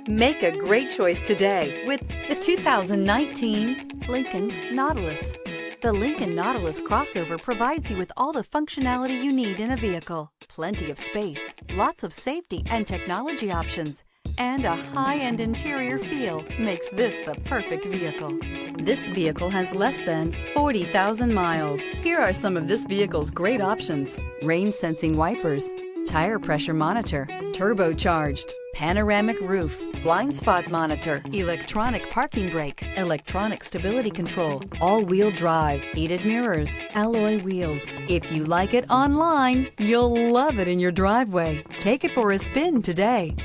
Make a great choice today with the 2019 Lincoln Nautilus. The Lincoln Nautilus crossover provides you with all the functionality you need in a vehicle. Plenty of space, lots of safety and technology options, and a high-end interior feel makes this the perfect vehicle. This vehicle has less than 40,000 miles. Here are some of this vehicle's great options: rain-sensing wipers, tire pressure monitor, turbocharged, panoramic roof, blind spot monitor, electronic parking brake, electronic stability control, all-wheel drive, heated mirrors, alloy wheels. If you like it online, you'll love it in your driveway. Take it for a spin today.